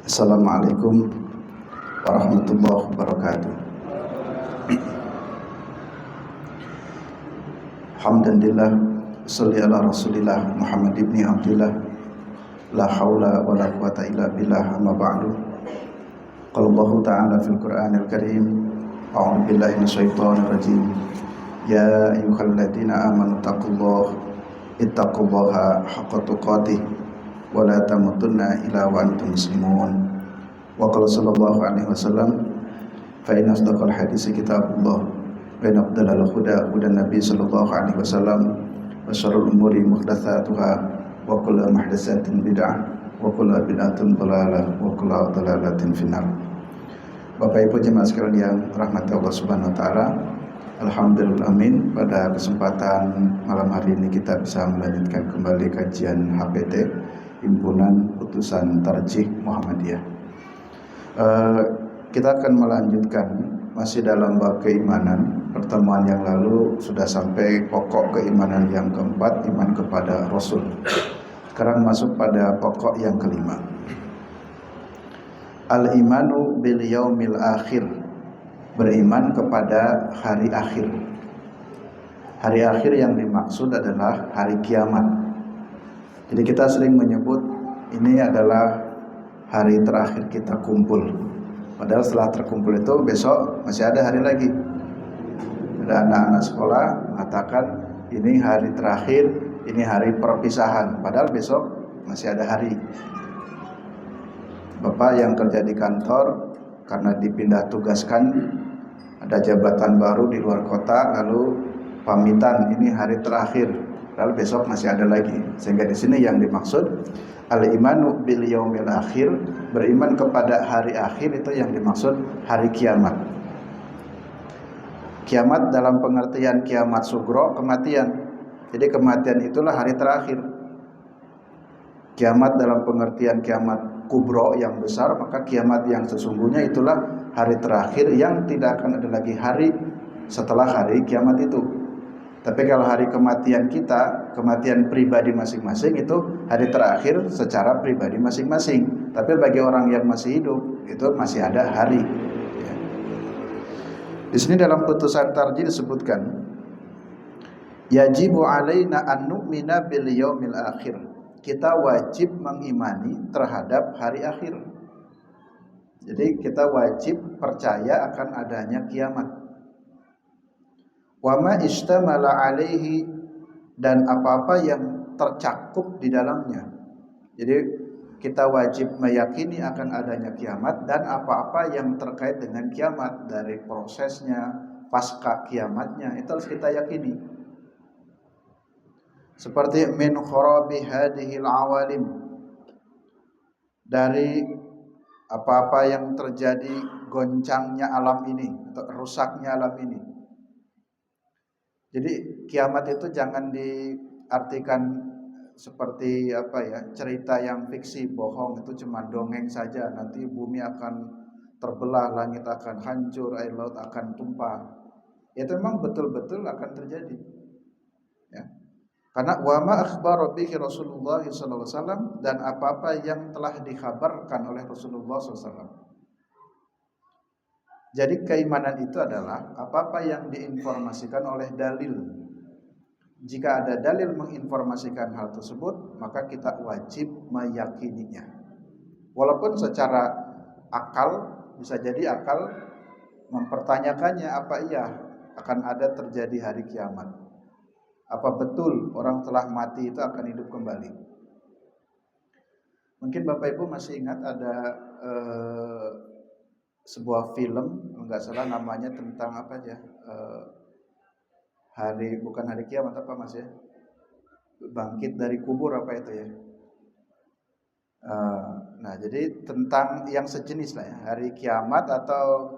Assalamualaikum warahmatullahi wabarakatuh. Alhamdulillah, sholli ala Rasulillah Muhammad ibni Abdillah, la haula wa la quwata illa billah, amma ba'du. Qala Allah Ta'ala fil Qur'anil Karim, a'udzu billahi minasyaitonir rajim. Ya ayyuhalladzina amanu ittaqullaha haqqa tuqatih wa la tamutunna illa wa antum muslimun. Wa qala sallallahu alaihi wasallam, fa inna asdaqal haditsi kitabullah wa inna afdalal huda hudan nabi sallallahu alaihi wasallam wa syarrul umuri muhdatsatuha wa kullu muhdatsatin bid'ah wa kullu bid'atin dhalalah wa kullu dhalalatin finnar. Bapak Ibu jemaah sekalian yang rahmati Allah Subhanahu wa taala, alhamdulillah amin, pada kesempatan malam hari ini kita bisa melanjutkan kembali kajian HPT Himpunan Putusan Tarjih Muhammadiyah. Kita akan melanjutkan masih dalam bab keimanan. Pertemuan yang lalu sudah sampai pokok keimanan yang keempat, iman kepada Rasul. Sekarang masuk pada pokok yang kelima, al-imanu bil yaumil akhir, beriman kepada hari akhir. Hari akhir yang dimaksud adalah hari kiamat. Jadi kita sering menyebut ini adalah hari terakhir kita kumpul. Padahal setelah terkumpul itu besok masih ada hari lagi. Ada anak-anak sekolah mengatakan ini hari terakhir, ini hari perpisahan. Padahal besok masih ada hari. Bapak yang kerja di kantor karena dipindah tugaskan, ada jabatan baru di luar kota, lalu pamitan ini hari terakhir. Lalu besok masih ada lagi. Sehingga di sini yang dimaksud al-imanu bil yaumil akhir, beriman kepada hari akhir, itu yang dimaksud hari kiamat. Kiamat dalam pengertian kiamat sugro, kematian. Jadi kematian itulah hari terakhir. Kiamat dalam pengertian kiamat kubro yang besar, maka kiamat yang sesungguhnya itulah hari terakhir yang tidak akan ada lagi hari setelah hari kiamat itu. Tapi kalau hari kematian kita, kematian pribadi masing-masing, itu hari terakhir secara pribadi masing-masing. Tapi bagi orang yang masih hidup, itu masih ada hari. Di sini dalam putusan tarjih disebutkan, yajibu alaina an nu'mina bil yaumil akhir. Kita wajib mengimani terhadap hari akhir. Jadi kita wajib percaya akan adanya kiamat. Wa ma istamala alaihi, dan apa-apa yang tercakup di dalamnya. Jadi kita wajib meyakini akan adanya kiamat dan apa-apa yang terkait dengan kiamat, dari prosesnya, pasca kiamatnya, itu harus kita yakini. Seperti min kharabi hadhil awalim, dari apa-apa yang terjadi goncangnya alam ini atau rusaknya alam ini. Jadi kiamat itu jangan diartikan seperti cerita yang fiksi, bohong, itu cuma dongeng saja. Nanti bumi akan terbelah, langit akan hancur, air laut akan tumpah. Itu memang betul-betul akan terjadi. Ya. Karena wa ma akhbara bihi Rasulullah SAW, dan apa-apa yang telah dikhabarkan oleh Rasulullah SAW. Jadi keimanan itu adalah apa-apa yang diinformasikan oleh dalil. Jika ada dalil menginformasikan hal tersebut, maka kita wajib meyakininya. Walaupun secara akal, bisa jadi akal mempertanyakannya, apa iya akan ada terjadi hari kiamat? Apa betul orang telah mati itu akan hidup kembali? Mungkin Bapak Ibu masih ingat ada sebuah film, enggak salah namanya tentang apa aja, bukan hari kiamat, apa Mas ya, bangkit dari kubur apa itu ya. Nah jadi tentang yang sejenis lah ya, hari kiamat atau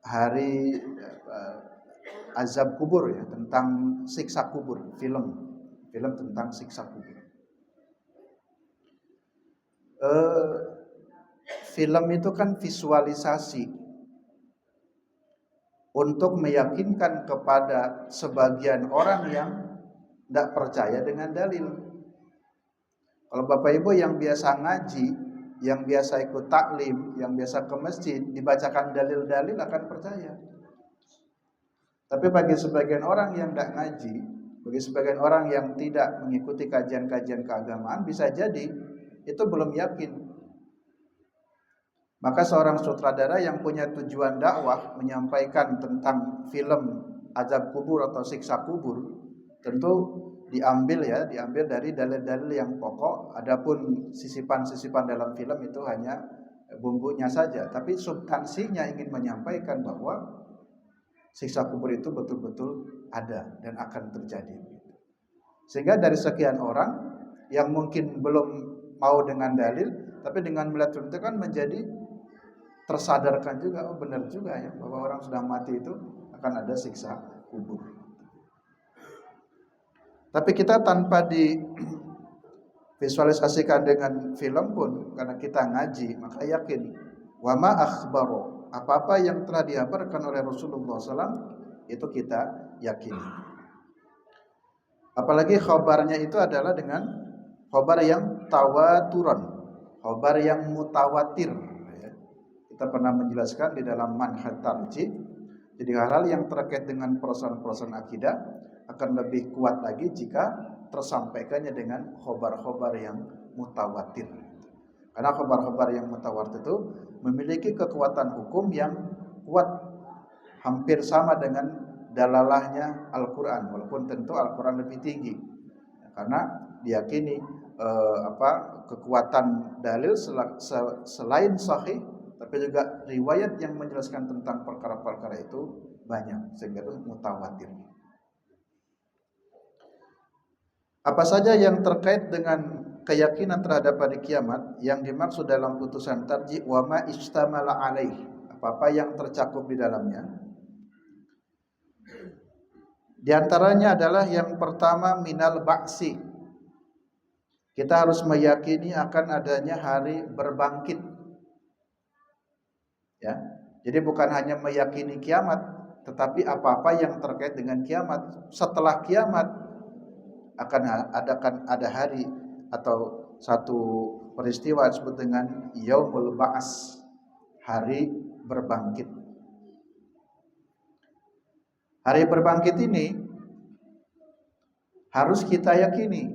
hari azab kubur ya, tentang siksa kubur, film tentang siksa kubur. Film itu kan visualisasi untuk meyakinkan kepada sebagian orang yang tidak percaya dengan dalil. Kalau Bapak Ibu yang biasa ngaji, yang biasa ikut taklim, yang biasa ke masjid, dibacakan dalil-dalil akan percaya. Tapi bagi sebagian orang yang tidak ngaji, bagi sebagian orang yang tidak mengikuti kajian-kajian keagamaan, bisa jadi itu belum yakin. Maka seorang sutradara yang punya tujuan dakwah menyampaikan tentang film azab kubur atau siksa kubur, tentu diambil dari dalil-dalil yang pokok. Adapun sisipan-sisipan dalam film itu hanya bumbunya saja, tapi substansinya ingin menyampaikan bahwa siksa kubur itu betul-betul ada dan akan terjadi. Sehingga dari sekian orang yang mungkin belum mau dengan dalil, tapi dengan melihat film itu kan menjadi tersadarkan juga, oh benar juga ya, bahwa orang sudah mati itu akan ada siksa kubur. Tapi kita tanpa divisualisasikan dengan film pun, karena kita ngaji, maka yakin wa ma akhbaro, apa-apa yang telah dihabarkan oleh Rasulullah SAW itu kita yakini. Apalagi khabarnya itu adalah dengan khabar yang tawaturan, khabar yang mutawatir. Kita pernah menjelaskan di dalam manhaj tarjih. Jadi hal-hal yang terkait dengan persoalan-persoalan akidah akan lebih kuat lagi jika tersampaikannya dengan khobar-khobar yang mutawatir. Karena khobar-khobar yang mutawatir itu memiliki kekuatan hukum yang kuat, hampir sama dengan dalalahnya Al-Quran, walaupun tentu Al-Quran lebih tinggi. Karena diyakini kekuatan dalil selain sahih, tapi juga riwayat yang menjelaskan tentang perkara-perkara itu banyak, sehingga itu mutawatir. Apa saja yang terkait dengan keyakinan terhadap hari kiamat yang dimaksud dalam putusan tarjih wa ma istamala alaih, apa-apa yang tercakup di dalamnya. Di antaranya adalah yang pertama minal ba'si. Kita harus meyakini akan adanya hari berbangkit. Ya, jadi bukan hanya meyakini kiamat, tetapi apa-apa yang terkait dengan kiamat. Setelah kiamat akan ada hari atau satu peristiwa disebut dengan yaumul ba'as, hari berbangkit. Hari berbangkit ini harus kita yakini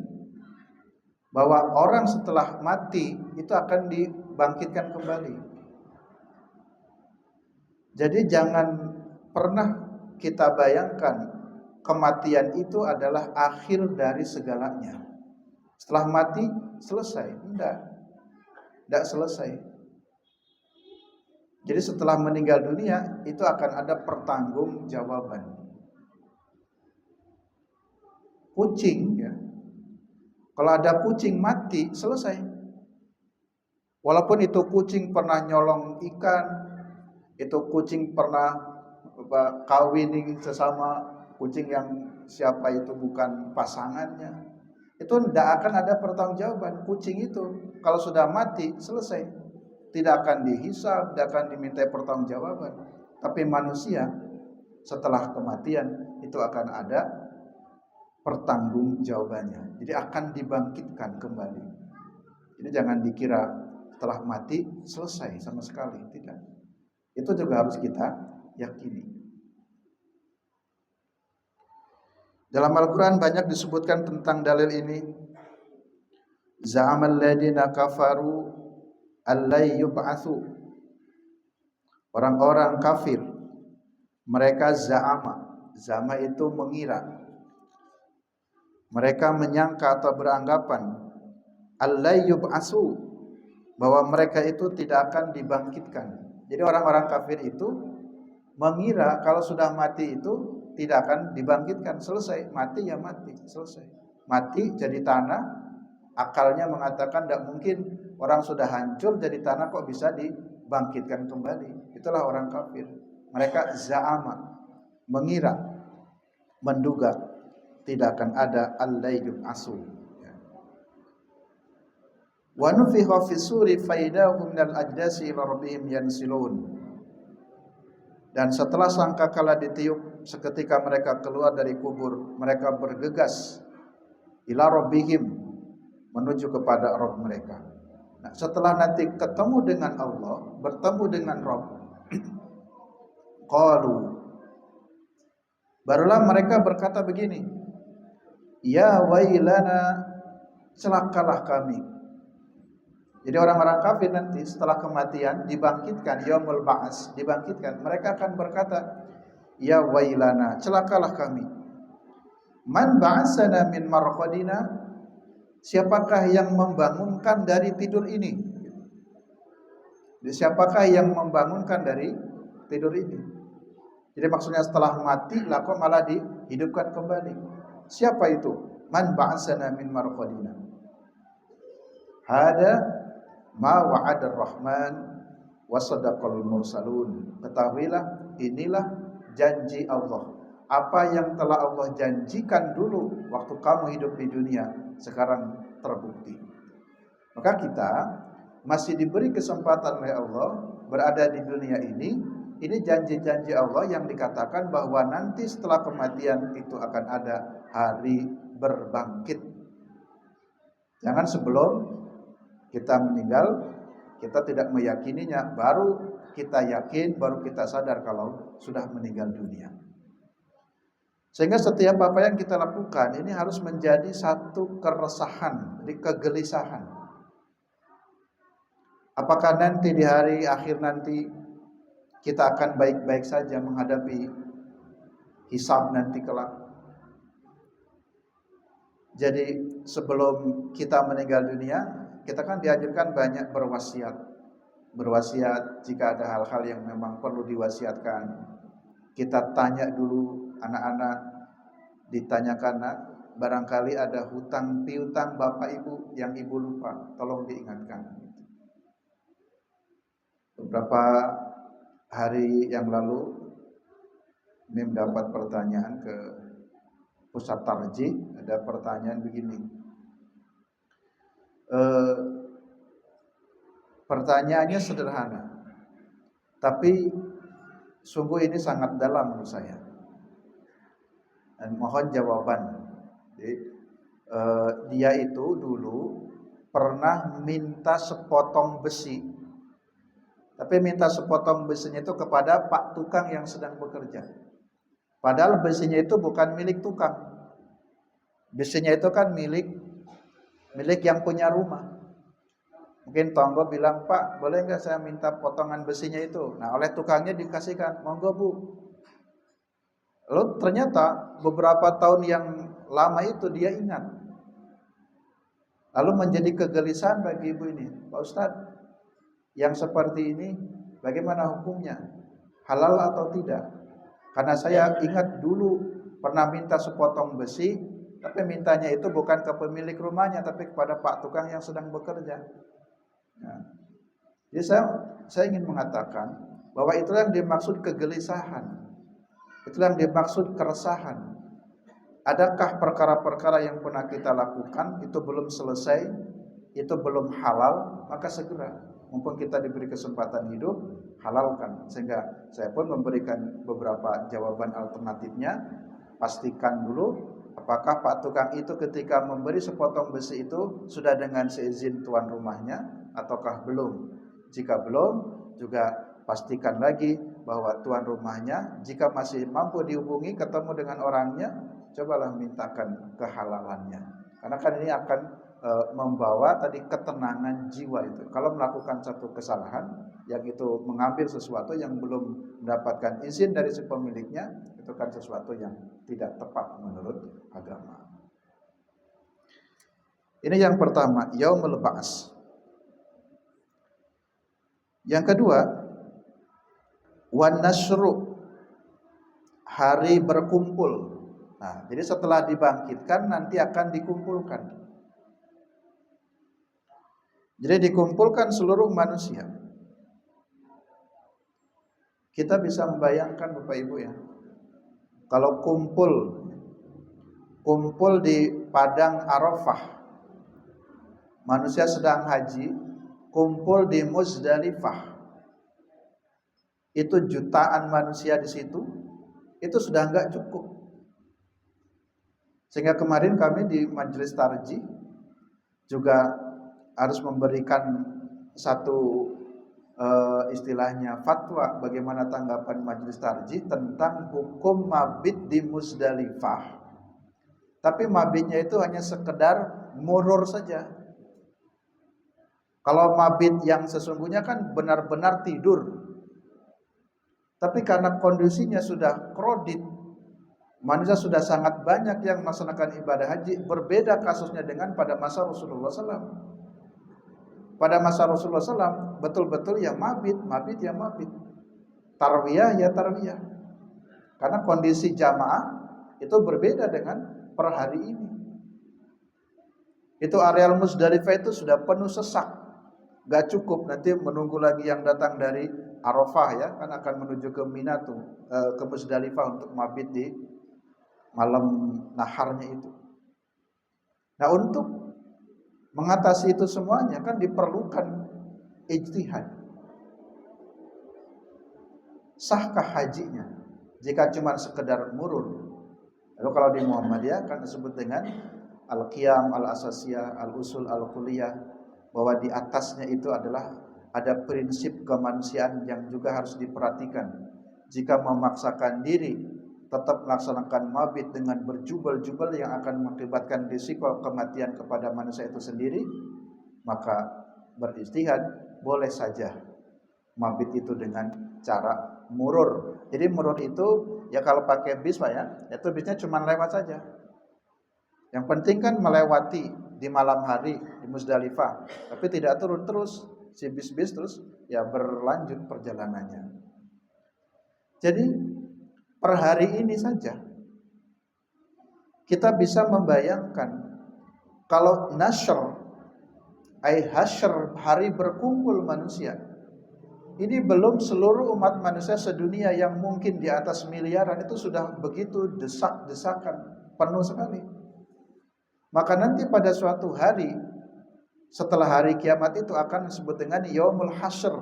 bahwa orang setelah mati itu akan dibangkitkan kembali. Jadi jangan pernah kita bayangkan kematian itu adalah akhir dari segalanya. Setelah mati selesai. Tidak selesai. Jadi setelah meninggal dunia itu akan ada pertanggungjawaban. Kucing ya, kalau ada kucing mati selesai. Walaupun itu kucing pernah nyolong ikan, itu kucing pernah kawin sesama kucing yang siapa itu bukan pasangannya, itu tidak akan ada pertanggungjawaban. Kucing itu kalau sudah mati selesai, tidak akan dihisab, tidak akan diminta pertanggungjawaban. Tapi manusia setelah kematian itu akan ada pertanggungjawabannya. Jadi akan dibangkitkan kembali. Jadi jangan dikira setelah mati selesai sama sekali, tidak. Itu juga harus kita yakini. Dalam Al-Quran banyak disebutkan tentang dalil ini. Za'amal ladina kafaru allai yub'atsu. Orang-orang kafir, mereka zama itu mengira. Mereka menyangka atau beranggapan allai yub'atsu, bahwa mereka itu tidak akan dibangkitkan. Jadi orang-orang kafir itu mengira kalau sudah mati itu tidak akan dibangkitkan. Selesai, mati ya mati, selesai. Mati jadi tanah, akalnya mengatakan tidak mungkin orang sudah hancur jadi tanah kok bisa dibangkitkan kembali. Itulah orang kafir. Mereka za'ama, mengira, menduga tidak akan ada al-layyub asu. Wa nufikha fi suri faidahum minal ajdasi ila rabbihim yansilun. Dan setelah sangkakala ditiup, seketika mereka keluar dari kubur, mereka bergegas ila rabbihim, menuju kepada Rabb mereka. Nah, setelah nanti ketemu dengan Allah, bertemu dengan Rabb, qalu, barulah mereka berkata begini, ya wailana, celakalah kami. Jadi orang-orang kafir nanti setelah kematian dibangkitkan, yaumul ba'ats, dibangkitkan, mereka akan berkata, ya wailana, celakalah kami. Man ba'atsana min marqadina, siapakah yang membangunkan dari tidur ini? Jadi siapakah yang membangunkan dari tidur ini? Jadi maksudnya setelah mati lah kok malah dihidupkan kembali. Siapa itu? Man ba'atsana min marqadina. Hada ma wa'ada ar-Rahman wa sadaqal mursalun. Ketahuilah, inilah janji Allah. Apa yang telah Allah janjikan dulu waktu kamu hidup di dunia, sekarang terbukti. Maka kita masih diberi kesempatan oleh Allah berada di dunia ini. Ini janji-janji Allah yang dikatakan bahwa nanti setelah kematian itu akan ada hari berbangkit. Jangan sebelum kita meninggal kita tidak meyakininya, baru kita yakin, baru kita sadar kalau sudah meninggal dunia. Sehingga setiap apa yang kita lakukan ini harus menjadi satu keresahan, kegelisahan. Apakah nanti di hari akhir nanti kita akan baik-baik saja menghadapi hisab nanti kelak? Jadi sebelum kita meninggal dunia, kita kan dianjurkan banyak berwasiat. Berwasiat jika ada hal-hal yang memang perlu diwasiatkan. Kita tanya dulu anak-anak, ditanyakan, nak, barangkali ada hutang piutang bapak ibu yang ibu lupa, tolong diingatkan. Beberapa hari yang lalu ini mendapat pertanyaan ke pusat tarjih, ada pertanyaan begini. Pertanyaannya sederhana, tapi sungguh ini sangat dalam menurut saya. Dan mohon jawaban. Jadi, dia itu dulu pernah minta sepotong besi. Tapi minta sepotong besinya itu kepada pak tukang yang sedang bekerja. Padahal besinya itu bukan milik tukang. Besinya itu kan milik yang punya rumah. Mungkin tonggo bilang, Pak, boleh nggak saya minta potongan besinya itu? Nah, oleh tukangnya dikasihkan, monggo bu. Lalu ternyata beberapa tahun yang lama itu dia ingat. Lalu menjadi kegelisahan bagi ibu ini, Pak Ustadz, yang seperti ini bagaimana hukumnya? Halal atau tidak? Karena saya ingat dulu pernah minta sepotong besi, tapi mintanya itu bukan ke pemilik rumahnya, tapi kepada pak tukang yang sedang bekerja. Nah, jadi saya ingin mengatakan bahwa itulah yang dimaksud kegelisahan, itulah yang dimaksud keresahan. Adakah perkara-perkara yang pernah kita lakukan itu belum selesai, itu belum halal, maka segera, mumpung kita diberi kesempatan hidup, halalkan. Sehingga saya pun memberikan beberapa jawaban alternatifnya. Pastikan dulu apakah pak tukang itu ketika memberi sepotong besi itu sudah dengan seizin tuan rumahnya ataukah belum. Jika belum, juga pastikan lagi bahwa tuan rumahnya jika masih mampu dihubungi, ketemu dengan orangnya, cobalah mintakan kehalalannya. Karena kan ini akan membawa tadi ketenangan jiwa itu. Kalau melakukan satu kesalahan yang itu mengambil sesuatu yang belum mendapatkan izin dari si pemiliknya, itu kan sesuatu yang tidak tepat menurut agama. Ini yang pertama, yaumul ba'ats. Yang kedua, wan nasru, hari berkumpul. Nah, jadi setelah dibangkitkan nanti akan dikumpulkan. Jadi dikumpulkan seluruh manusia. Kita bisa membayangkan Bapak Ibu ya, kalau kumpul di padang Arafah, manusia sedang haji, kumpul di Muzdalifah, itu jutaan manusia di situ, itu sudah enggak cukup. Sehingga kemarin kami di majelis tarjih juga harus memberikan satu istilahnya fatwa bagaimana tanggapan majelis tarjih tentang hukum mabit di Muzdalifah. Tapi mabitnya itu hanya sekedar murur saja. Kalau mabit yang sesungguhnya kan benar-benar tidur. Tapi karena kondisinya sudah krodit, manusia sudah sangat banyak yang melaksanakan ibadah haji. Berbeda kasusnya dengan pada masa Rasulullah SAW. Pada masa Rasulullah SAW betul-betul ya mabit ya mabit, tarwiyah ya tarwiyah. Karena kondisi jamaah itu berbeda dengan per hari ini. Itu areal Muzdalifah itu sudah penuh sesak, gak cukup nanti menunggu lagi yang datang dari Arafah ya, kan akan menuju ke Mina tuh, ke Muzdalifah untuk mabit di malam naharnya itu. Nah, untuk mengatasi itu semuanya kan diperlukan ijtihad. Sahkah hajinya jika cuma sekedar murur? Lalu kalau di Muhammadiyah kan disebut dengan al-qiyam, al-asasiyah, al-usul, al-kulliyah, bahwa di atasnya itu adalah ada prinsip kemanusiaan yang juga harus diperhatikan. Jika memaksakan diri tetap melaksanakan mabit dengan berjubel-jubel yang akan mengakibatkan risiko kematian kepada manusia itu sendiri, maka beristihad boleh saja mabit itu dengan cara murur. Jadi murur itu ya kalau pakai bis Pak ya, itu bisnya cuma lewat saja. Yang penting kan melewati di malam hari di Muzdalifah, tapi tidak turun terus si bis-bis terus ya berlanjut perjalanannya. Jadi per hari ini saja kita bisa membayangkan kalau nasyr hasyr, hari berkumpul manusia, ini belum seluruh umat manusia sedunia yang mungkin di atas miliaran itu sudah begitu desak-desakan, penuh sekali. Maka nanti pada suatu hari setelah hari kiamat itu akan disebut dengan yaumul hasyr,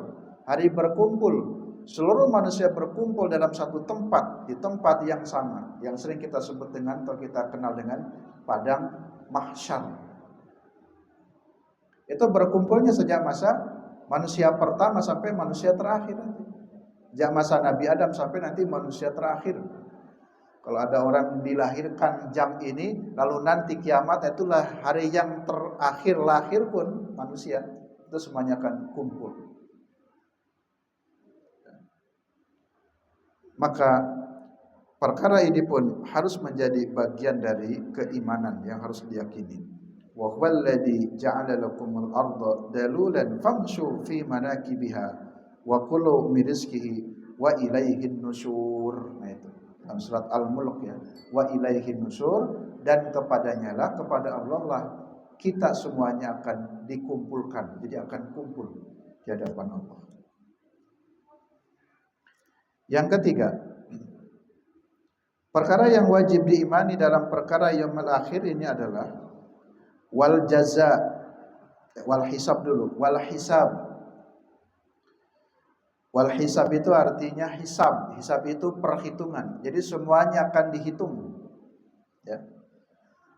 hari berkumpul. Seluruh manusia berkumpul dalam satu tempat, di tempat yang sama, yang sering kita sebut dengan atau kita kenal dengan padang mahsyar. Itu berkumpulnya sejak masa manusia pertama sampai manusia terakhir. Sejak masa Nabi Adam sampai nanti manusia terakhir. Kalau ada orang dilahirkan jam ini, lalu nanti kiamat itulah hari yang terakhir lahir pun manusia, itu semuanya akan kumpul. Maka perkara ini pun harus menjadi bagian dari keimanan yang harus diyakini. Wa huwallazi ja'ala lakumul arda dalulan famshu fi manakibiha wa kulu min rizqihi wa ilaihin nusyur. Nah itu dalam surat Al-Mulk ya. Wa ilaihin nusyur, dan kepadanya lah, kepada Allah lah kita semuanya akan dikumpulkan. Jadi akan kumpul di hadapan Allah. Yang ketiga, perkara yang wajib diimani dalam perkara yaumul akhir ini adalah wal jaza, wal hisab dulu, wal hisab. Wal hisab itu artinya hisab. Hisab itu perhitungan. Jadi semuanya akan dihitung. Ya.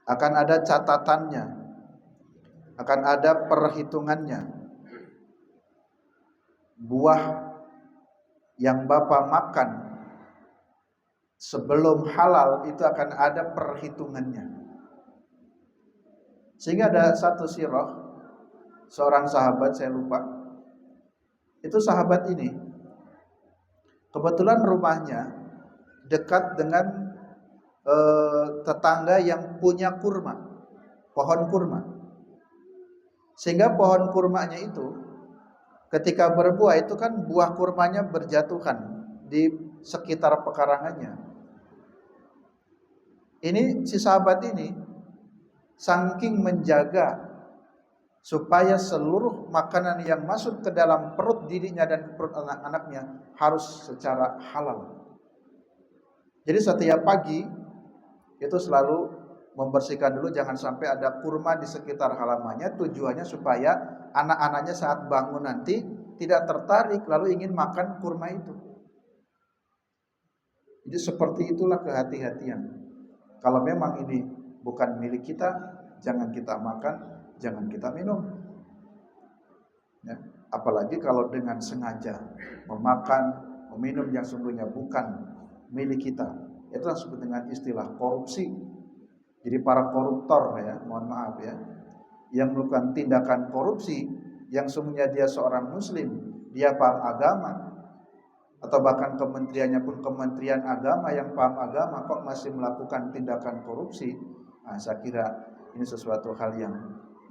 Akan ada catatannya. Akan ada perhitungannya. Buah yang Bapak makan sebelum halal itu akan ada perhitungannya. Sehingga ada satu sirah, seorang sahabat, saya lupa, itu sahabat ini kebetulan rumahnya dekat dengan tetangga yang punya kurma, pohon kurma. Sehingga pohon kurmanya itu ketika berbuah itu kan buah kurmanya berjatuhan di sekitar pekarangannya. Ini si sahabat ini saking menjaga supaya seluruh makanan yang masuk ke dalam perut dirinya dan ke perut anak-anaknya harus secara halal. Jadi setiap pagi itu selalu membersihkan dulu, jangan sampai ada kurma di sekitar halamannya. Tujuannya supaya anak-anaknya saat bangun nanti tidak tertarik lalu ingin makan kurma itu. Jadi seperti itulah kehati-hatian. Kalau memang ini bukan milik kita, jangan kita makan, jangan kita minum. apalagi kalau dengan sengaja memakan, meminum yang sungguhnya bukan milik kita. Itu disebut dengan istilah korupsi. Jadi para koruptor ya, mohon maaf ya, yang melakukan tindakan korupsi yang sungguhnya dia seorang muslim, dia paham agama, atau bahkan kementeriannya pun kementerian agama yang paham agama kok masih melakukan tindakan korupsi. Nah, saya kira ini sesuatu hal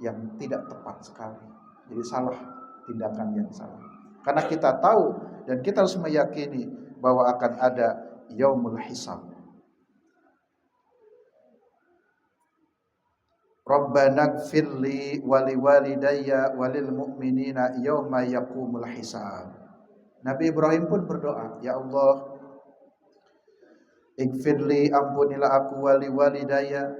yang tidak tepat sekali. Jadi salah, tindakan yang salah. Karena kita tahu dan kita harus meyakini bahwa akan ada yaumul hisab. Rabbana gfirli wali walidayya walil mu'minina yauma yaqumul hisab. Nabi Ibrahim pun berdoa, ya Allah, ighfirli, ampunilah aku, wali walidayya,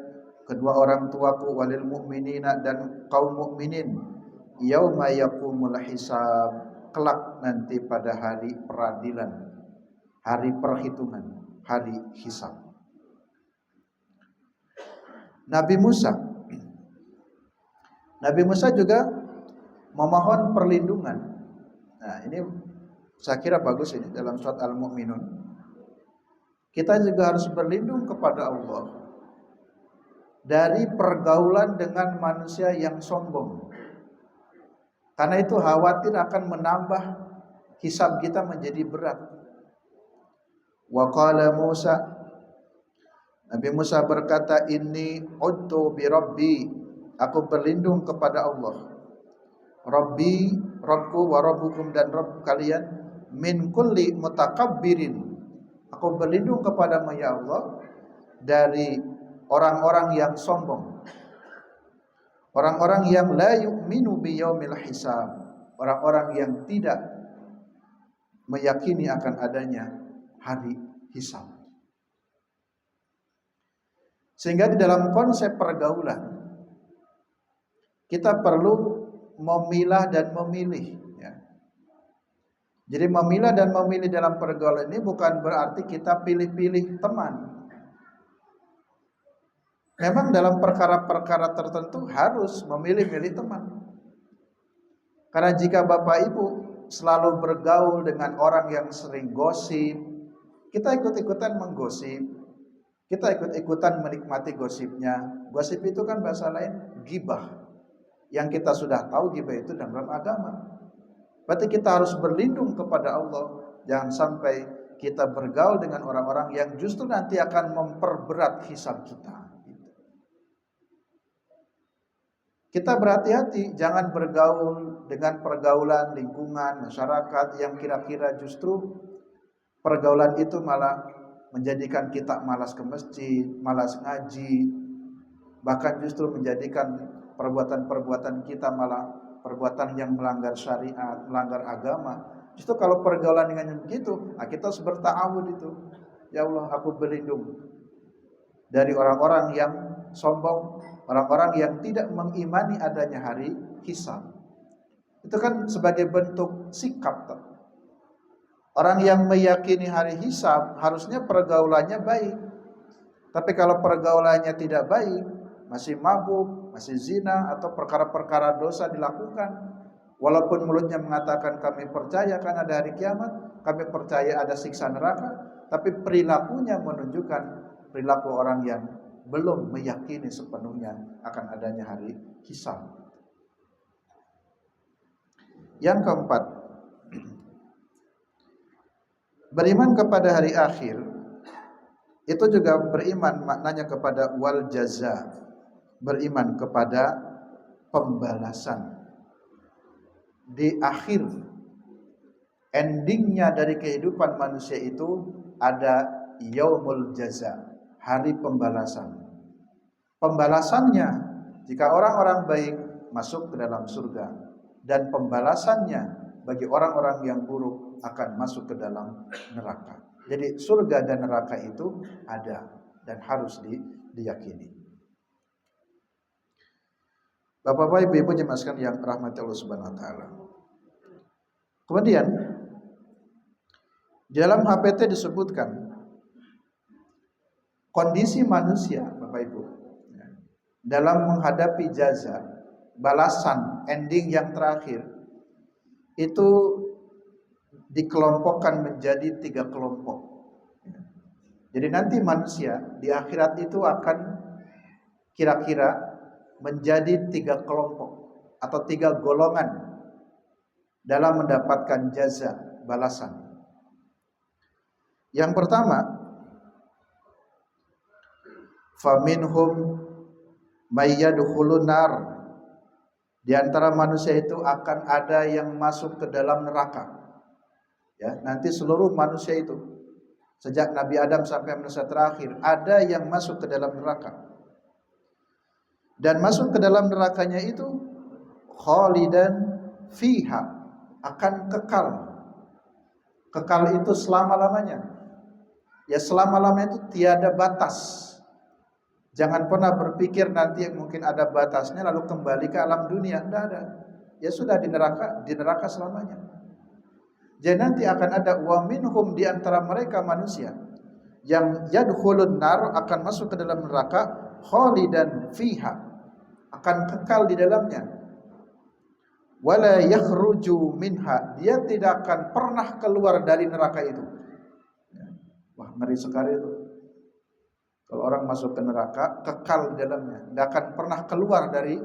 kedua orang tuaku, walil mu'minina, dan kaum mukminin, yauma yaqumul hisab, kelak nanti pada hari peradilan, hari perhitungan, hari hisab. Nabi Musa juga memohon perlindungan. Nah, ini saya kira bagus ini dalam surat Al-Mu'minun. Kita juga harus berlindung kepada Allah dari pergaulan dengan manusia yang sombong. Karena itu khawatir akan menambah hisab kita menjadi berat. Wa qala Musa, Nabi Musa berkata, inni udtu bi rabbi, aku berlindung kepada Allah. Rabbi, Rabbku, wa rabbukum, dan Rabb kalian, min kulli mutakabbirin, aku berlindung kepadamu ya Allah dari orang-orang yang sombong, orang-orang yang la yu'minu bi yaumil hisab, orang-orang yang tidak meyakini akan adanya hari hisab. Sehingga di dalam konsep pergaulan kita perlu memilah dan memilih ya. Jadi memilah dan memilih dalam pergaulan ini bukan berarti kita pilih-pilih teman. Memang dalam perkara-perkara tertentu harus memilih-milih teman. Karena jika Bapak Ibu selalu bergaul dengan orang yang sering gosip, kita ikut-ikutan menggosip, kita ikut-ikutan menikmati gosipnya. Gosip itu kan bahasa lain ghibah. Yang kita sudah tahu ghibah itu dalam agama. Berarti kita harus berlindung kepada Allah. Jangan sampai kita bergaul dengan orang-orang yang justru nanti akan memperberat hisab kita. Kita berhati-hati, jangan bergaul dengan pergaulan lingkungan masyarakat yang kira-kira justru pergaulan itu malah menjadikan kita malas ke masjid, malas ngaji, bahkan justru menjadikan perbuatan-perbuatan kita malah perbuatan yang melanggar syariat, melanggar agama. Justru kalau pergaulan dengan begitu, kita harus berta'awud itu. Ya Allah, aku berlindung dari orang-orang yang sombong, orang-orang yang tidak mengimani adanya hari hisab. Itu kan sebagai bentuk sikap. Orang yang meyakini hari hisab harusnya pergaulannya baik. Tapi kalau pergaulannya tidak baik, masih mabuk, masih zina, atau perkara-perkara dosa dilakukan, walaupun mulutnya mengatakan kami percaya akan ada hari kiamat, kami percaya ada siksa neraka, tapi perilakunya menunjukkan perilaku orang yang belum meyakini sepenuhnya akan adanya hari hisab. Yang keempat, beriman kepada hari akhir itu juga beriman maknanya kepada wal jaza, beriman kepada pembalasan. Di akhir endingnya dari kehidupan manusia itu ada yaumul jaza, hari pembalasan. Pembalasannya jika orang-orang baik masuk ke dalam surga, dan pembalasannya bagi orang-orang yang buruk akan masuk ke dalam neraka. Jadi surga dan neraka itu ada dan harus diyakini. Bapak-bapak, Ibu-ibu jemaah sekalian yang rahmati Allah Subhanahu wa taala. Kemudian dalam HPT disebutkan kondisi manusia, Bapak Ibu, dalam menghadapi jaza, balasan, ending yang terakhir, itu dikelompokkan menjadi 3 kelompok. Jadi nanti manusia di akhirat itu akan kira-kira menjadi 3 kelompok atau 3 golongan dalam mendapatkan jaza, balasan. Yang pertama, faminhum mayyadkhulun nar. Di antara manusia itu akan ada yang masuk ke dalam neraka. Ya, nanti seluruh manusia itu sejak Nabi Adam sampai manusia terakhir ada yang masuk ke dalam neraka. Dan masuk ke dalam nerakanya itu khalidan fiha, akan kekal. Kekal itu selama-lamanya. Ya selama-lamanya itu tiada batas. Jangan pernah berpikir nanti mungkin ada batasnya lalu kembali ke alam dunia. Tidak ada. Ya sudah di neraka selamanya. Jadi nanti akan ada wa minhum, di antara mereka manusia yang yadkhulun nar, akan masuk ke dalam neraka, khalidan fiha, akan kekal di dalamnya. Wala yakhruju minha, dia tidak akan pernah keluar dari neraka itu. Wah, ngeri sekali itu. Kalau orang masuk ke neraka, kekal di dalamnya, tidak akan pernah keluar dari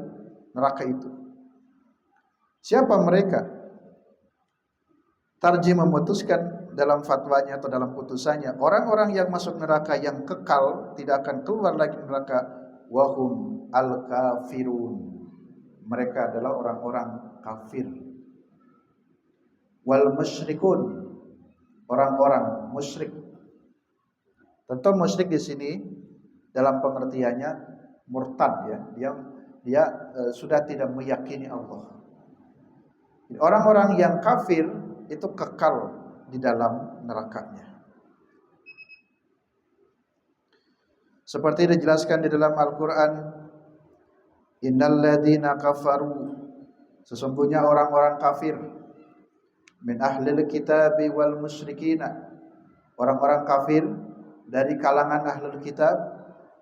neraka itu. Siapa mereka? Tarji memutuskan dalam fatwanya atau dalam putusannya, orang-orang yang masuk neraka yang kekal tidak akan keluar lagi neraka, wahum al-kafirun. Mereka adalah orang-orang kafir. Wal musyrikun, orang-orang musyrik. Tentu musyrik di sini dalam pengertiannya murtad, ya. Dia sudah tidak meyakini Allah. Orang-orang yang kafir itu kekal di dalam nerakanya. Seperti dijelaskan di dalam Al-Qur'an, innal ladzina kafaru, sesungguhnya orang-orang kafir, min ahlil kitabi wal musyrikina, orang-orang kafir dari kalangan ahlul kitab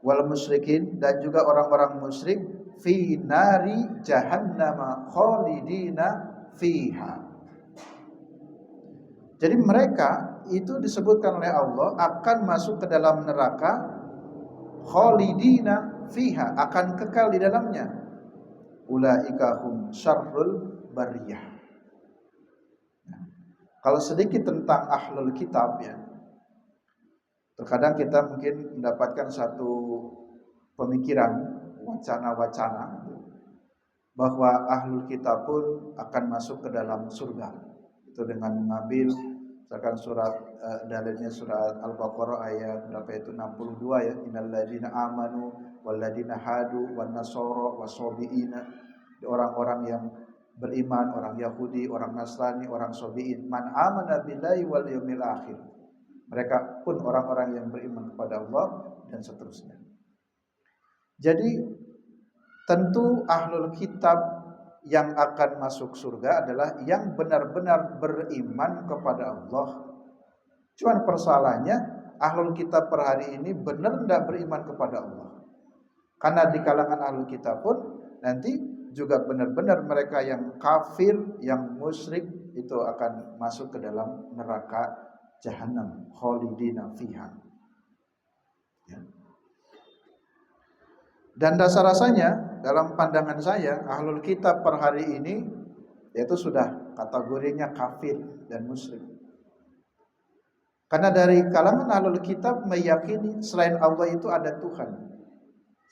wal musyrikin, dan juga orang-orang musyrik, fi nari jahannam khalidina fiha. Jadi mereka itu disebutkan oleh Allah akan masuk ke dalam neraka, khalidina fiha, akan kekal di dalamnya. Ulaika hum syarrul bariyah. Kalau sedikit tentang ahlul kitab, ya. Terkadang kita mungkin mendapatkan satu pemikiran, wacana-wacana bahwa ahlul kitab pun akan masuk ke dalam surga. Itu dengan mengambil misalkan surat dalilnya surat Al-Baqarah ayat berapa itu, 62, ya, innal ladzina amanu wal ladzina hadu wan nasara wasabiina, orang-orang yang beriman, orang Yahudi, orang Nasrani, orang Sabiin, man amana billahi wal yaumil akhir, mereka pun orang-orang yang beriman kepada Allah, dan seterusnya. Jadi tentu ahlul kitab yang akan masuk surga adalah yang benar-benar beriman kepada Allah. Cuman persoalannya ahlul kitab per hari ini benar tidak beriman kepada Allah. Karena di kalangan ahlul kitab pun nanti juga benar-benar mereka yang kafir, yang musyrik itu akan masuk ke dalam neraka Jahannam khalidina fiha. Ya. Dan dasar-rasanya dalam pandangan saya ahlul kitab per hari ini yaitu sudah kategorinya kafir dan musyrik. Karena dari kalangan ahlul kitab meyakini selain Allah itu ada Tuhan.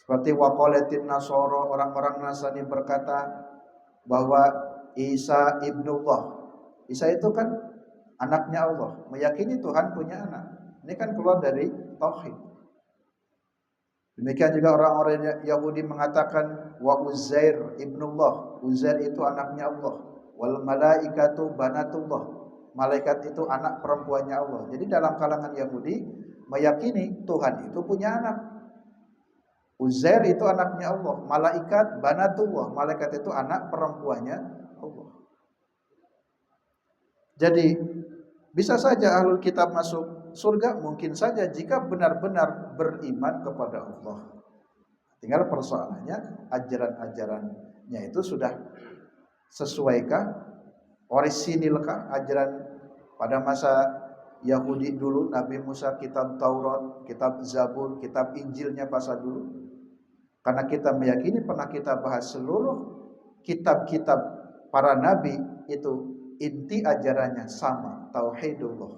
Seperti waqalatin nasara, orang-orang Nasrani berkata bahwa Isa ibnullah. Isa itu kan anaknya Allah, meyakini Tuhan punya anak. Ini kan keluar dari tauhid. Demikian juga orang-orang Yahudi mengatakan wa Uzair ibnullah, Uzair itu anaknya Allah, wal malaikatu banatullah, malaikat itu anak perempuannya Allah. Jadi dalam kalangan Yahudi meyakini Tuhan itu punya anak. Uzair itu anaknya Allah, malaikat banatullah, malaikat itu anak perempuannya Allah. Jadi bisa saja ahlul kitab masuk surga, mungkin saja jika benar-benar beriman kepada Allah. Tinggal persoalannya ajaran-ajarannya itu sudah sesuaikah Orisinilkah ajaran pada masa Yahudi dulu, Nabi Musa, kitab Taurat, kitab Zabur, kitab Injilnya masa dulu? Karena kita meyakini, pernah kita bahas, seluruh kitab-kitab para nabi itu inti ajarannya sama, tauhidullah,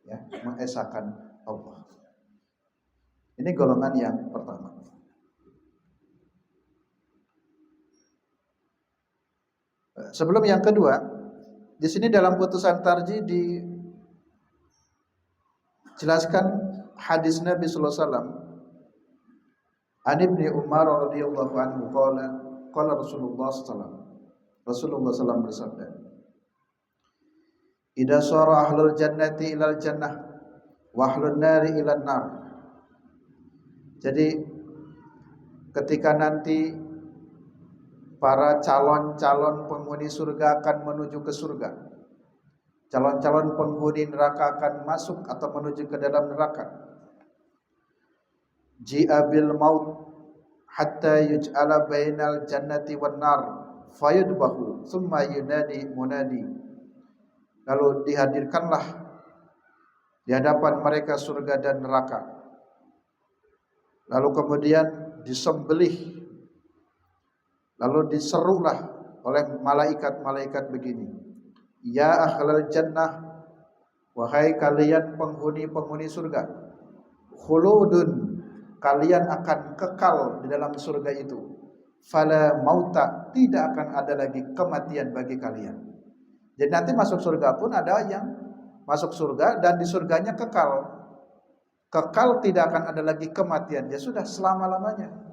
ya, mengesahkan Allah. Ini golongan yang pertama. Sebelum yang kedua, di sini dalam putusan tarjih dijelaskan hadis Nabi sallallahu alaihi wasallam. An Ibnu Umar radhiyallahu anhu qala Rasulullah sallallahu alaihi wasallam. Rasulullah sallallahu bersabda, "Idza sara ahlul jannati ilal jannah wa ahlun nari ilan nar." Jadi ketika nanti para calon-calon penghuni surga akan menuju ke surga, calon-calon penghuni neraka akan masuk atau menuju ke dalam neraka. Ji'a bil maut hatta yuj'ala bainal jannati wan nar fayudbahu thumma yunadi munadi. Lalu dihadirkanlah di hadapan mereka surga dan neraka. Lalu kemudian disembelih. Lalu diserulah oleh malaikat-malaikat begini, "Ya ahlal jannah, wahai kalian penghuni-penghuni surga, khuludun, kalian akan kekal di dalam surga itu. Fala mauta, tidak akan ada lagi kematian bagi kalian." Jadi nanti masuk surga pun ada yang masuk surga dan di surganya kekal. Kekal, tidak akan ada lagi kematian. Ya sudah, selama-lamanya.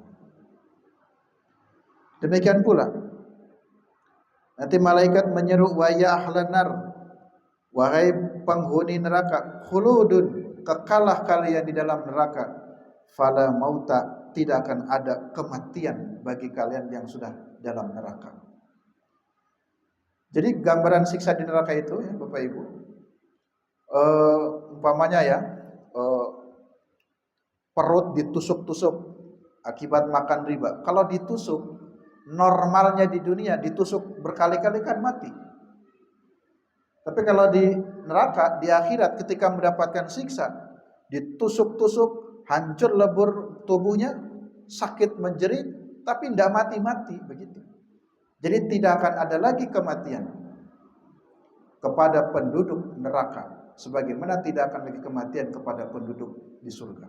Demikian pula nanti malaikat menyeru, "Wa ya ahlan nar, wahai penghuni neraka, khuludun, kekalah kalian di dalam neraka. Fala mauta, tidak akan ada kematian bagi kalian yang sudah dalam neraka." Jadi gambaran siksa di neraka itu, ya Bapak Ibu, umpamanya ya, perut ditusuk-tusuk akibat makan riba. Kalau ditusuk, normalnya di dunia ditusuk berkali-kali kan mati. Tapi kalau di neraka, di akhirat, ketika mendapatkan siksa, ditusuk-tusuk, hancur lebur tubuhnya, sakit menjerit, tapi tidak mati-mati begitu. Jadi tidak akan ada lagi kematian kepada penduduk neraka, sebagaimana tidak akan lagi kematian kepada penduduk di surga.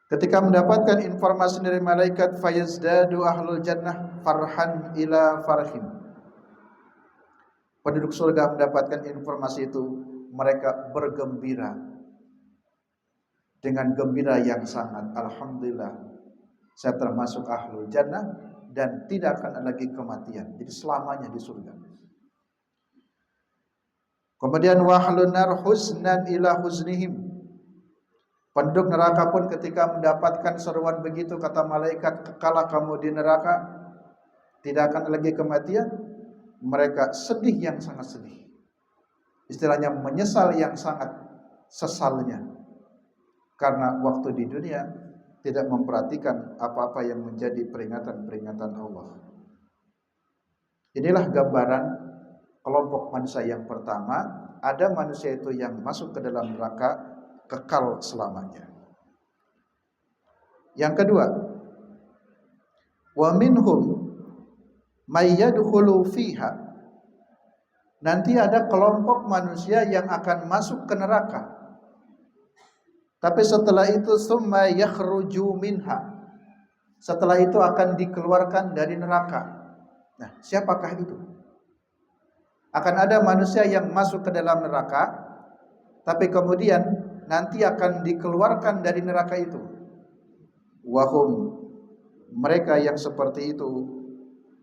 Ketika mendapatkan informasi dari malaikat, fayazdadu ahlul jannah farhan ila farhin. Penduduk surga mendapatkan informasi itu, mereka bergembira dengan gembira yang sangat. Alhamdulillah, saya termasuk ahlul jannah dan tidak akan ada lagi kematian. Jadi selamanya di surga. Kemudian wa ahlun nar husnan ila huznihim. Penduduk neraka pun ketika mendapatkan seruan begitu, kata malaikat, "Kekalah kamu di neraka, tidak akan lagi kematian." Mereka sedih yang sangat sedih. Istilahnya menyesal yang sangat sesalnya. Karena waktu di dunia tidak memperhatikan apa-apa yang menjadi peringatan-peringatan Allah. Inilah gambaran kelompok manusia yang pertama. Ada manusia itu yang masuk ke dalam neraka, kekal selamanya. Yang kedua, wa minhum may yadkhulu fiha. Nanti ada kelompok manusia yang akan masuk ke neraka. Tapi setelah itu summa yakhruju minha. Setelah itu akan dikeluarkan dari neraka. Nah, siapakah itu? Akan ada manusia yang masuk ke dalam neraka, tapi kemudian nanti akan dikeluarkan dari neraka itu. Wahum, mereka yang seperti itu,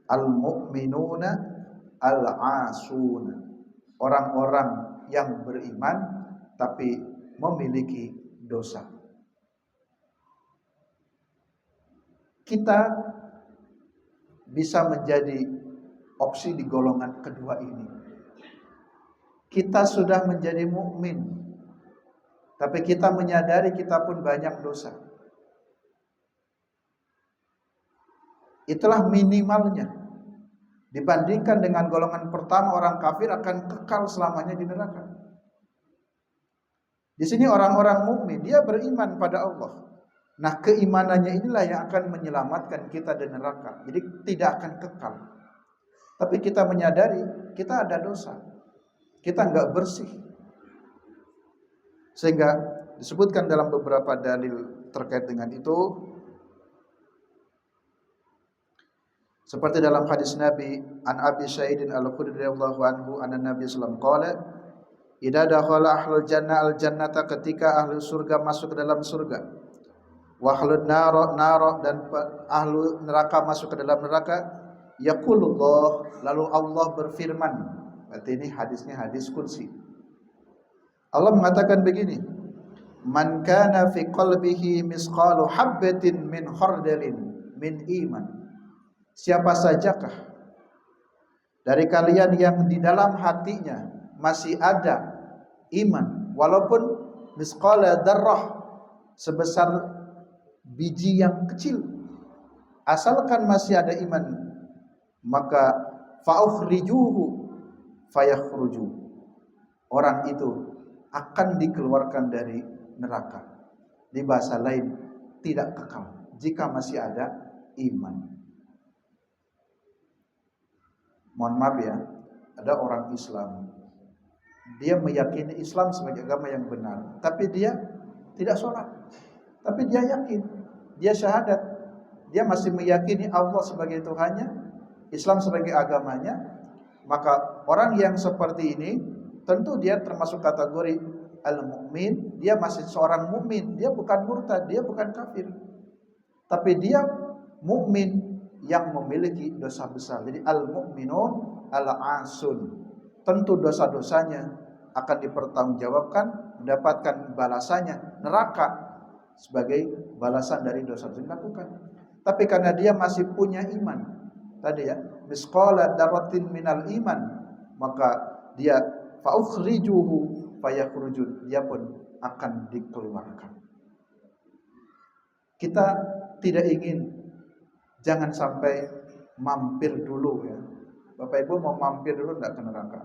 al-mu'minuna al-asuna, orang-orang yang beriman tapi memiliki dosa. Kita bisa menjadi opsi di golongan kedua ini. Kita sudah menjadi mukmin, tapi kita menyadari kita pun banyak dosa. Itulah minimalnya. Dibandingkan dengan golongan pertama, orang kafir akan kekal selamanya di neraka. Di sini orang-orang mukmin, dia beriman pada Allah. Nah, keimanannya inilah yang akan menyelamatkan kita dari neraka. Jadi tidak akan kekal. Tapi kita menyadari kita ada dosa. Kita enggak bersih. Sehingga disebutkan dalam beberapa dalil terkait dengan itu, seperti dalam hadis Nabi an Abi Sa'idin Al-Khudri radhiyallahu anhu anna Nabi sallallahu alaihi wasallam qala idza dakhala ahlul jannah al-jannata, ketika ahli surga masuk ke dalam surga, wa ahlun nar dan ahlu neraka masuk ke dalam neraka, yaqulullah, lalu Allah berfirman. Berarti ini hadisnya hadis qudsi. Allah mengatakan begini, man kana fi qalbihi misqalu habbatin min khardalin min iman. Siapa sajakah dari kalian yang di dalam hatinya masih ada iman, walaupun misqala dzarrah, sebesar biji yang kecil, asalkan masih ada iman, maka fa'ukhrijuhu fayakhruju, orang itu akan dikeluarkan dari neraka. Di bahasa lain, tidak kekal jika masih ada iman. Mohon maaf ya, ada orang Islam, dia meyakini Islam sebagai agama yang benar, tapi dia tidak sholat. Tapi dia yakin, dia syahadat, dia masih meyakini Allah sebagai Tuhannya, Islam sebagai agamanya. Maka orang yang seperti ini tentu dia termasuk kategori al-mu'min. Dia masih seorang mukmin, dia bukan murtad, dia bukan kafir, tapi dia mukmin yang memiliki dosa besar. Jadi al-mu'minun al-asun, tentu dosa-dosanya akan dipertanggungjawabkan, mendapatkan balasannya neraka sebagai balasan dari dosa yang dilakukan. Tapi karena dia masih punya iman, tadi ya, misqala dzarratin minal iman, maka dia fa'ukhrijuhu fayakhruju, dia pun akan dikeluarkan. Kita tidak ingin, jangan sampai mampir dulu ya. Bapak Ibu mau mampir dulu enggak ke neraka?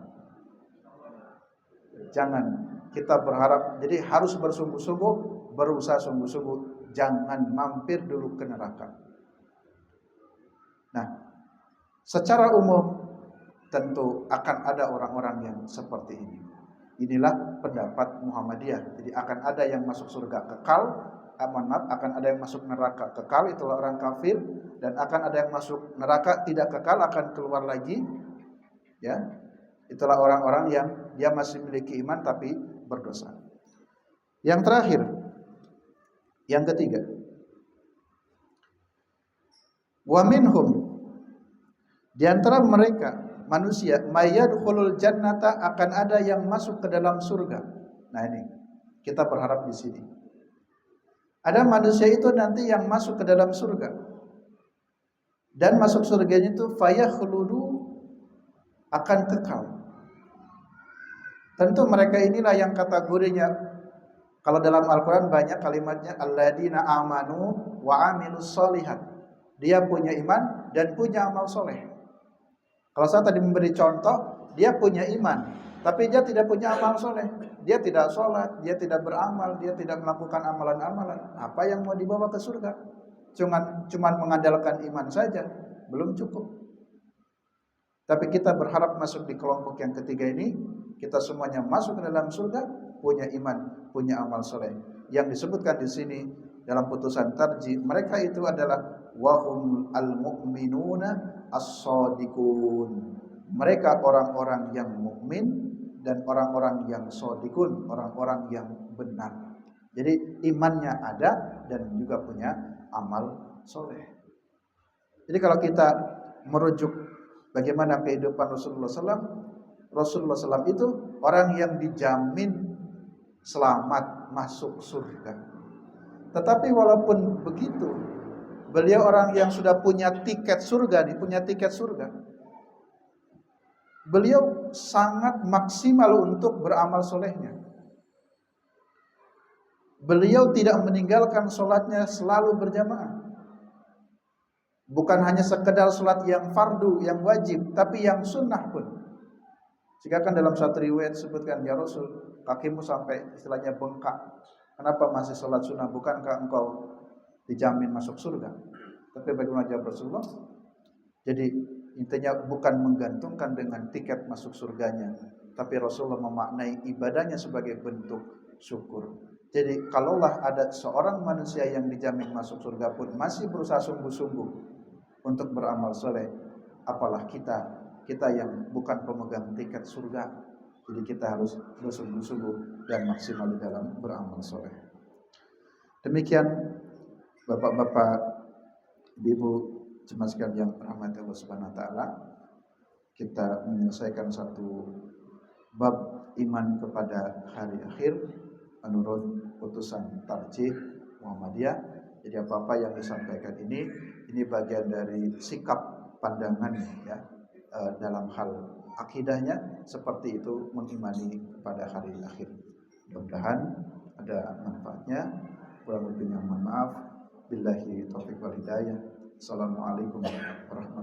Jangan. Kita berharap, jadi harus bersungguh-sungguh, berusaha sungguh-sungguh, jangan mampir dulu ke neraka. Nah, secara umum tentu akan ada orang-orang yang seperti ini. Inilah pendapat Muhammadiyah. Jadi akan ada yang masuk surga kekal, akan ada yang masuk neraka kekal, itulah orang kafir. Dan akan ada yang masuk neraka tidak kekal, akan keluar lagi, ya. Itulah orang-orang yang dia masih memiliki iman tapi berdosa. Yang terakhir, yang ketiga, wa minhum, di antara mereka manusia, mayadkhulul jannata, akan ada yang masuk ke dalam surga. Nah ini kita berharap di sini ada manusia itu nanti yang masuk ke dalam surga, dan masuk surganya itu fayakhludu, akan kekal. Tentu mereka inilah yang kategorinya, kalau dalam Al-Quran banyak kalimatnya alladzina amanu wa amilus sholihat, dia punya iman dan punya amal soleh. Kalau saya tadi memberi contoh, dia punya iman tapi dia tidak punya amal soleh, dia tidak sholat, dia tidak beramal, dia tidak melakukan amalan-amalan. Apa yang mau dibawa ke surga? Cuman mengandalkan iman saja belum cukup. Tapi kita berharap masuk di kelompok yang ketiga ini. Kita semuanya masuk ke dalam surga, punya iman, punya amal soleh. Yang disebutkan di sini dalam putusan tarjih, mereka itu adalah wahum al-mu'minuna as-shadiqun. Mereka orang-orang yang mukmin dan orang-orang yang shadiqun, orang-orang yang benar. Jadi imannya ada dan juga punya amal soleh. Jadi kalau kita merujuk bagaimana kehidupan Rasulullah SAW, Rasulullah SAW itu orang yang dijamin selamat masuk surga. Tetapi walaupun begitu, beliau orang yang sudah punya tiket surga nih, punya tiket surga. Beliau sangat maksimal untuk beramal solehnya. Beliau tidak meninggalkan sholatnya, selalu berjamaah. Bukan hanya sekedar sholat yang fardu, yang wajib, tapi yang sunnah pun. Jika kan dalam satu riwayat sebutkan, ya Rasul, kakimu sampai istilahnya bengkak. Kenapa masih sholat sunnah? Bukankah engkau dijamin masuk surga? Tapi bagaimana jawab Rasulullah? Jadi intinya bukan menggantungkan dengan tiket masuk surganya, tapi Rasulullah memaknai ibadahnya sebagai bentuk syukur. Jadi kalaulah ada seorang manusia yang dijamin masuk surga pun masih berusaha sungguh-sungguh untuk beramal soleh, apalah kita yang bukan pemegang tiket surga. Jadi kita harus bersungguh-sungguh dan maksimal di dalam beramal soleh. Demikian bapak-bapak, ibu, jemaah sekalian yang dirahmati Allah Subhanahu wa taala, kita menyelesaikan satu bab iman kepada hari akhir menurut putusan Tarjih Muhammadiyah. Jadi apa-apa yang disampaikan ini bagian dari sikap pandangan ya dalam hal akidahnya seperti itu, mengimani kepada hari akhir. Mudah-mudahan ada manfaatnya. Kurang lebihnya mohon maaf. Billahi taufiq wal hidayah. Assalamualaikum warahmatullahi wabarakatuh.